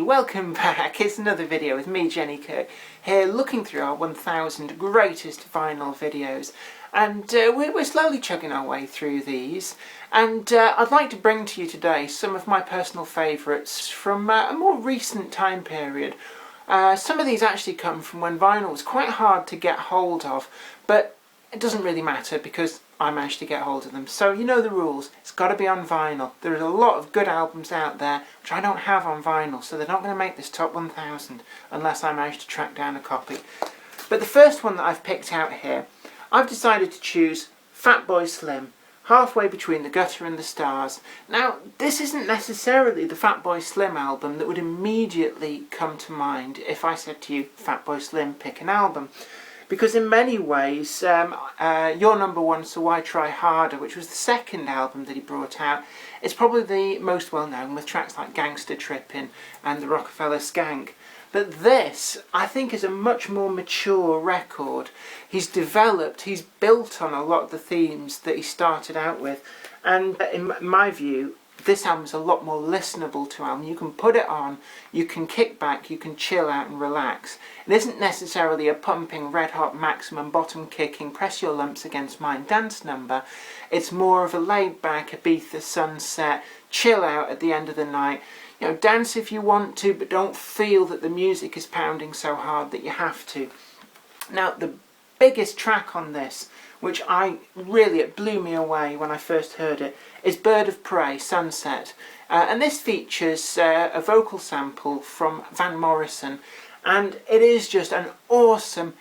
Welcome back. It's another video with me, Kirk, here looking through our 1000 greatest vinyl videos, and we're slowly chugging our way through these, and I'd like to bring to you today some of my personal favourites from a more recent time period. Some of these actually come from when vinyl was quite hard to get hold of, but it doesn't really matter because I managed to get hold of them. So you know the rules, it's got to be on vinyl. There is a lot of good albums out there which I don't have on vinyl, so they're not going to make this top 1000 unless I manage to track down a copy. But the first one that I've picked out here, I've decided to choose Fatboy Slim, Halfway Between the Gutter and the Stars. Now, this isn't necessarily the Fatboy Slim album that would immediately come to mind if I said to you, Fatboy Slim, pick an album. Because in many ways, You're Number One, So Why Try Harder, which was the second album that he brought out, is probably the most well known, with tracks like Gangster Trippin' and The Rockefeller Skank. But this, I think, is a much more mature record. He's developed, he's built on a lot of the themes that he started out with, and in my view, this album is a lot more listenable to album. You can put it on, you can kick back, you can chill out and relax. It isn't necessarily a pumping, red-hot, maximum, bottom-kicking, press your lumps against mine dance number. It's more of a laid-back, Ibiza sunset, chill out at the end of the night. You know, dance if you want to, but don't feel that the music is pounding so hard that you have to. Now, the biggest track on this, which it blew me away when I first heard it, is Bird of Prey, Sunset. And this features a vocal sample from Van Morrison, and it is just an awesome,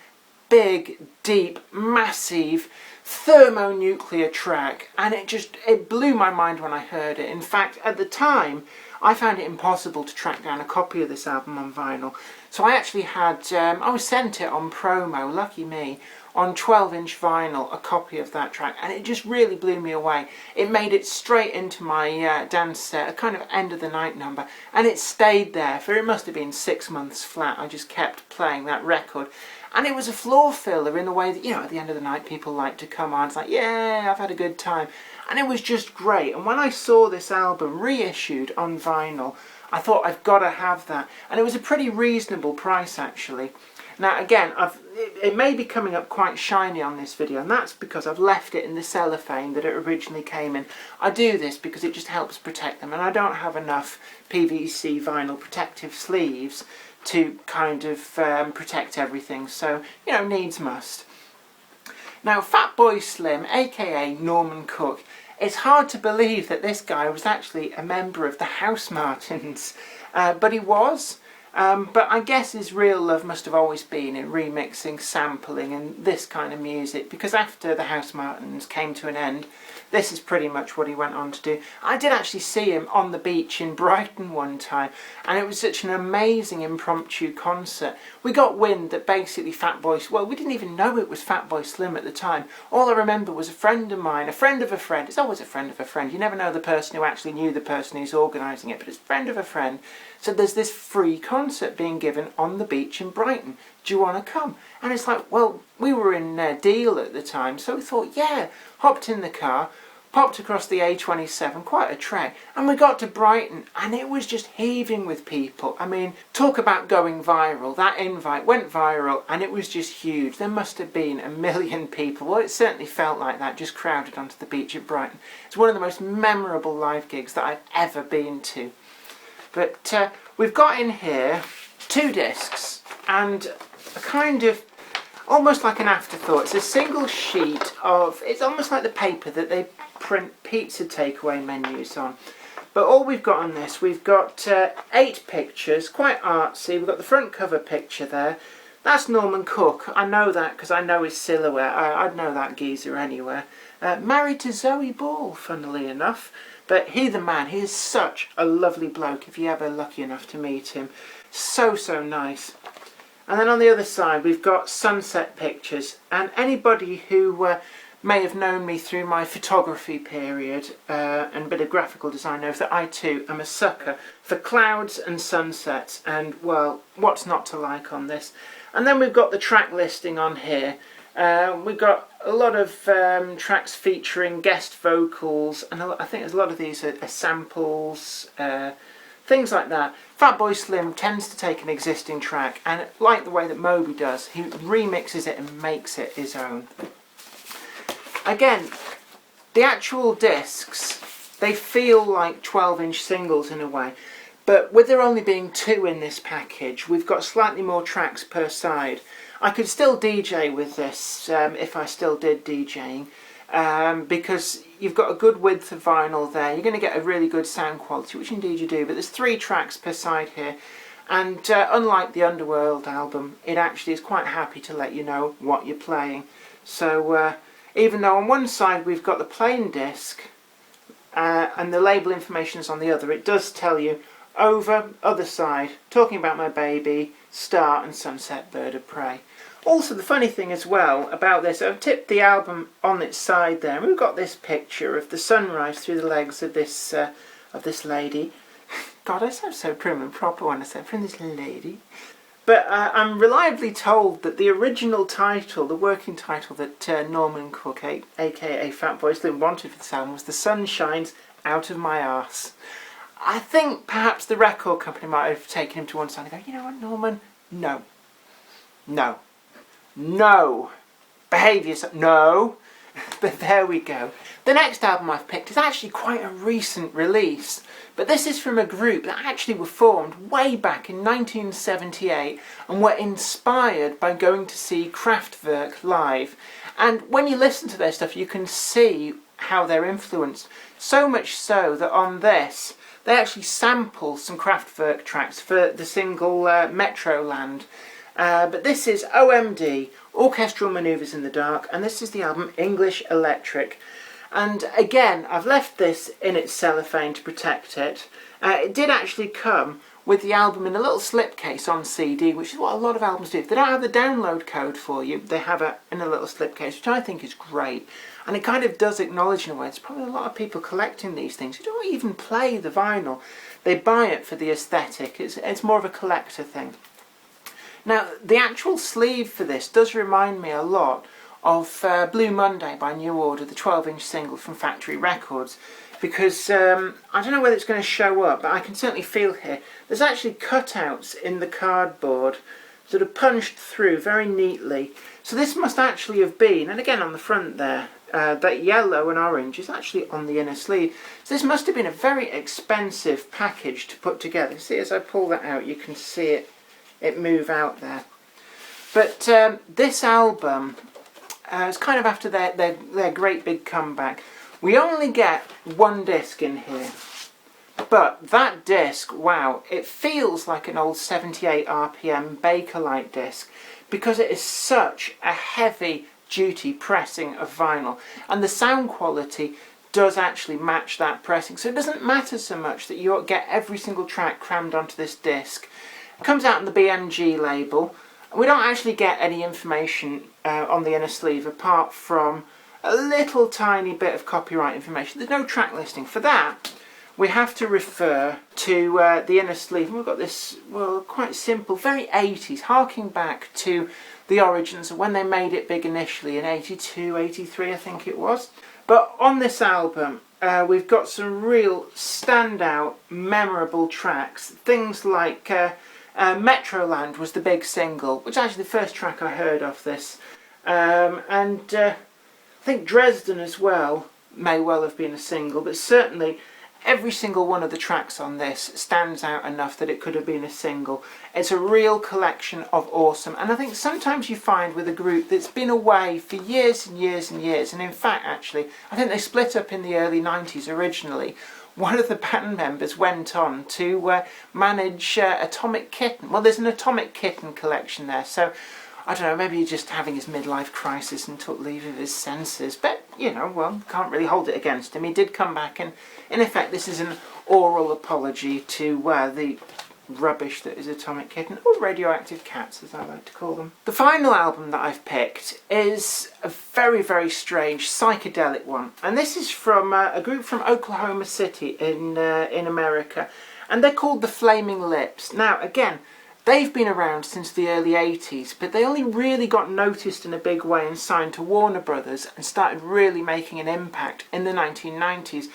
big, deep, massive, thermonuclear track, and it blew my mind when I heard it. In fact, at the time, I found it impossible to track down a copy of this album on vinyl, so I actually had, I was sent it on promo, lucky me, on 12-inch vinyl, a copy of that track, and it just really blew me away. It made it straight into my dance set, a kind of end-of-the-night number, and it stayed there for, it must have been 6 months flat. I just kept playing that record, and it was a floor filler in the way that, you know, at the end of the night people like to come on, it's like, yeah, I've had a good time, and it was just great. And when I saw this album reissued on vinyl, I thought, I've got to have that, and it was a pretty reasonable price actually. Now again, it may be coming up quite shiny on this video, and that's because I've left it in the cellophane that it originally came in. I do this because it just helps protect them, and I don't have enough PVC vinyl protective sleeves to kind of protect everything, so, you know, needs must. Now, Fatboy Slim, aka Norman Cook, it's hard to believe that this guy was actually a member of the House Martins, but he was. But I guess his real love must have always been in remixing, sampling and this kind of music, because after the House Martins came to an end, this is pretty much what he went on to do. I did actually see him on the beach in Brighton one time, and it was such an amazing impromptu concert. We got wind that basically Fatboy, well, we didn't even know it was Fatboy Slim at the time. All I remember was a friend of mine, a friend of a friend, it's always a friend of a friend, you never know the person who actually knew the person who's organising it, but it's a friend of a friend. So there's this free concert being given on the beach in Brighton. Do you want to come? And it's like, well, we were in Deal at the time, so we thought, yeah, hopped in the car, popped across the A27, quite a trek, and we got to Brighton, and it was just heaving with people. I mean, talk about going viral. That invite went viral, and it was just huge. There must have been 1 million people. Well, it certainly felt like that, just crowded onto the beach at Brighton. It's one of the most memorable live gigs that I've ever been to. But we've got in here 2 discs, and a kind of, almost like an afterthought. It's a single sheet of, it's almost like the paper that they print pizza takeaway menus on. But all we've got on this, we've got 8 pictures, quite artsy. We've got the front cover picture there. That's Norman Cook. I know that because I know his silhouette. I'd know that geezer anywhere. Married to Zoe Ball, funnily enough. But he the man, he is such a lovely bloke if you're ever lucky enough to meet him. So, so nice. And then on the other side we've got sunset pictures, and anybody who may have known me through my photography period and a bit of graphical design knows that I too am a sucker for clouds and sunsets, and well, what's not to like on this? And then we've got the track listing on here. We've got a lot of tracks featuring guest vocals, and I think there's a lot of these are samples, things like that. Fatboy Slim tends to take an existing track, and like the way that Moby does, he remixes it and makes it his own. Again, the actual discs, they feel like 12-inch singles in a way, but with there only being 2 in this package, we've got slightly more tracks per side. I could still DJ with this if I still did DJing, because you've got a good width of vinyl there. You're going to get a really good sound quality, which indeed you do, but there's 3 tracks per side here, and unlike the Underworld album, it actually is quite happy to let you know what you're playing. So even though on one side we've got the plain disc and the label information is on the other, it does tell you over, other side, talking about my baby, star and sunset, bird of prey. Also, the funny thing as well about this, I've tipped the album on its side there, and we've got this picture of the sunrise through the legs of this lady. God, I sound so prim and proper when I say from this lady. But I'm reliably told that the original title, the working title that Norman Cook, aka Fatboy Slim, wanted for this album was The Sun Shines Out of My Arse. I think perhaps the record company might have taken him to one side and go, you know what, Norman? No. No. No. Behave yourself. No. But there we go. The next album I've picked is actually quite a recent release, but this is from a group that actually were formed way back in 1978 and were inspired by going to see Kraftwerk live. And when you listen to their stuff, you can see how they're influenced. So much so that on this, they actually sample some Kraftwerk tracks for the single Metroland. But this is OMD, Orchestral Manoeuvres in the Dark, and this is the album English Electric. And again, I've left this in its cellophane to protect it. It did actually come with the album in a little slipcase on CD, which is what a lot of albums do. If they don't have the download code for you, they have it in a little slipcase, which I think is great. And it kind of does acknowledge in a way, there's probably a lot of people collecting these things who don't even play the vinyl. They buy it for the aesthetic. It's more of a collector thing. Now, the actual sleeve for this does remind me a lot of Blue Monday by New Order, the 12-inch single from Factory Records, because I don't know whether it's going to show up, but I can certainly feel here, there's actually cutouts in the cardboard, sort of punched through very neatly. So this must actually have been, and again on the front there, that yellow and orange is actually on the inner sleeve. So this must have been a very expensive package to put together. See, as I pull that out, you can see it move out there. But this album, it's kind of after their great big comeback. We only get 1 disc in here, but that disc, wow, it feels like an old 78 RPM Bakelite disc because it is such a heavy duty pressing of vinyl, and the sound quality does actually match that pressing, so it doesn't matter so much that you get every single track crammed onto this disc. It comes out on the BMG label. We don't actually get any information on the inner sleeve apart from a little tiny bit of copyright information. There's no track listing. For that, we have to refer to the inner sleeve. And we've got this, well, quite simple, very 80s, harking back to the origins of when they made it big initially in 82, 83 I think it was. But on this album, we've got some real standout, memorable tracks. Things like Metroland was the big single, which is actually the first track I heard off this. I think Dresden as well may well have been a single, but certainly every single one of the tracks on this stands out enough that it could have been a single. It's a real collection of awesome, and I think sometimes you find with a group that's been away for years and years and years, and in fact actually I think they split up in the early 90s originally. One of the band members went on to manage Atomic Kitten. Well, there's an Atomic Kitten collection there, so I don't know, maybe he's just having his midlife crisis and took leave of his senses. But, you know, well, can't really hold it against him. He did come back, and in effect this is an oral apology to the rubbish that is Atomic Kitten, or radioactive cats as I like to call them. The final album that I've picked is a very, very strange psychedelic one, and this is from a group from Oklahoma City in America, and they're called the Flaming Lips. Now again, they've been around since the early 80s, but they only really got noticed in a big way and signed to Warner Brothers and started really making an impact in the 1990s.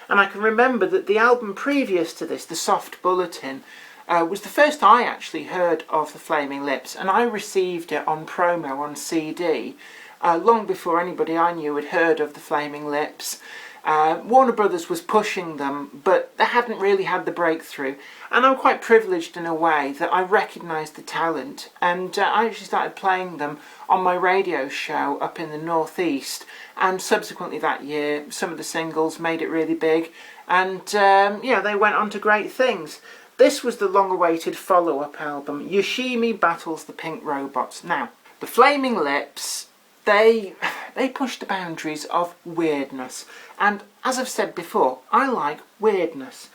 And I can remember that the album previous to this, The Soft Bulletin, was the first I actually heard of the Flaming Lips, and I received it on promo on CD long before anybody I knew had heard of the Flaming Lips. Warner Brothers was pushing them, but they hadn't really had the breakthrough, and I'm quite privileged in a way that I recognised the talent, and I actually started playing them on my radio show up in the northeast, and subsequently that year some of the singles made it really big, and they went on to great things. This was the long-awaited follow-up album, Yoshimi Battles the Pink Robots. Now, the Flaming Lips, they push the boundaries of weirdness, and as I've said before, I like weirdness.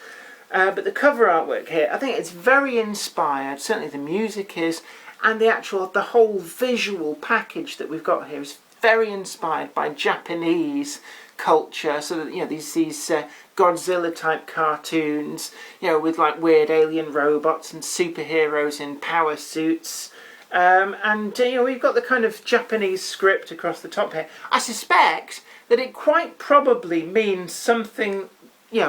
But the cover artwork here, I think it's very inspired, certainly the music is, and the whole visual package that we've got here is very inspired by Japanese culture, so that, these Godzilla type cartoons, with like weird alien robots and superheroes in power suits. We've got the kind of Japanese script across the top here. I suspect that it quite probably means something,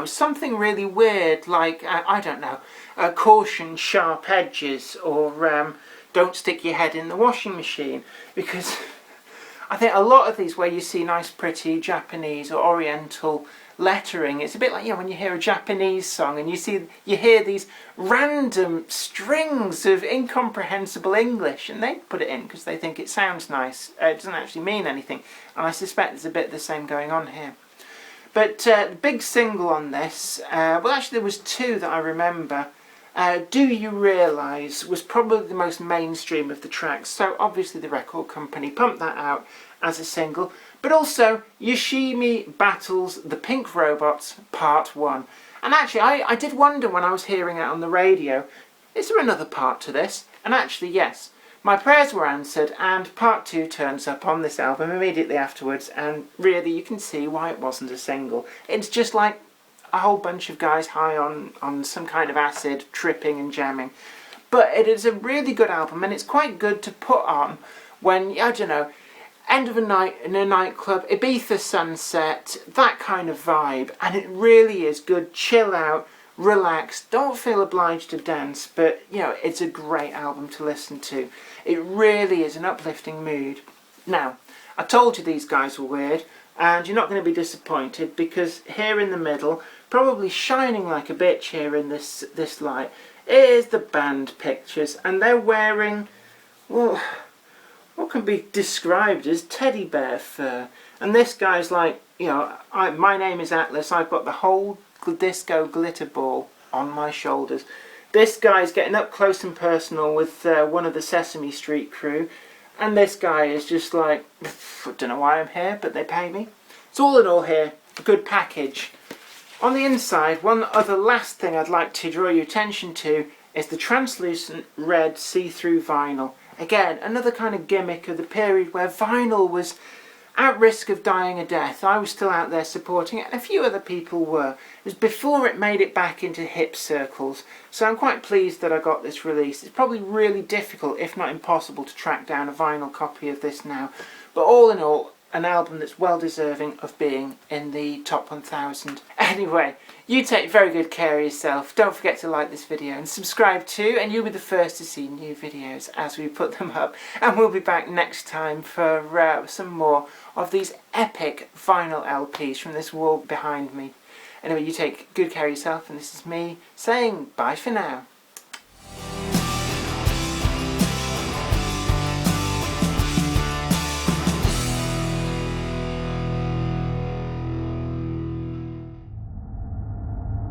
something really weird, like, I don't know, caution sharp edges, or don't stick your head in the washing machine, because I think a lot of these where you see nice pretty Japanese or Oriental lettering, it's a bit like when you hear a Japanese song and you hear these random strings of incomprehensible English, and they put it in because they think it sounds nice. It doesn't actually mean anything, and I suspect there's a bit of the same going on here. But the big single on this, well actually there was two that I remember. Do You Realise was probably the most mainstream of the tracks, so obviously the record company pumped that out as a single, but also Yoshimi Battles the Pink Robots Part 1. And actually I did wonder when I was hearing it on the radio, is there another part to this? And actually yes, my prayers were answered, and Part 2 turns up on this album immediately afterwards, and really you can see why it wasn't a single. It's just like a whole bunch of guys high on some kind of acid, tripping and jamming. But it is a really good album, and it's quite good to put on when, I don't know, end of a night in a nightclub, Ibiza sunset, that kind of vibe. And it really is good, chill out, relax, don't feel obliged to dance, but it's a great album to listen to. It really is an uplifting mood. Now, I told you these guys were weird, and you're not going to be disappointed, because here in the middle, probably shining like a bitch here in this light, is the band pictures, and they're wearing, well, what can be described as teddy bear fur. And this guy's like, my name is Atlas, I've got the whole disco glitter ball on my shoulders. This guy's getting up close and personal with one of the Sesame Street crew, and this guy is just like, I don't know why I'm here, but they pay me. It's all in all here, a good package. On the inside, one other last thing I'd like to draw your attention to is the translucent red see-through vinyl. Again, another kind of gimmick of the period where vinyl was at risk of dying a death. I was still out there supporting it, and a few other people were. It was before it made it back into hip circles, so I'm quite pleased that I got this release. It's probably really difficult, if not impossible, to track down a vinyl copy of this now, but all in all, an album that's well deserving of being in the top 1000. Anyway, you take very good care of yourself. Don't forget to like this video and subscribe too, and you'll be the first to see new videos as we put them up. And we'll be back next time for some more of these epic vinyl LPs from this wall behind me. Anyway, you take good care of yourself, and this is me saying bye for now.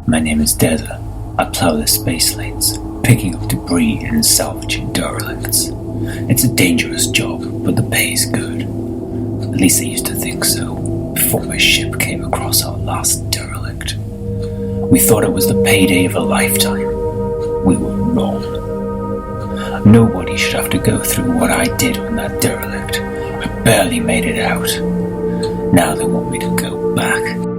My name is Deza. I plow the space lanes, picking up debris and salvaging derelicts. It's a dangerous job, but the pay is good. At least I used to think so, before my ship came across our last derelict. We thought it was the payday of a lifetime. We were wrong. Nobody should have to go through what I did on that derelict. I barely made it out. Now they want me to go back.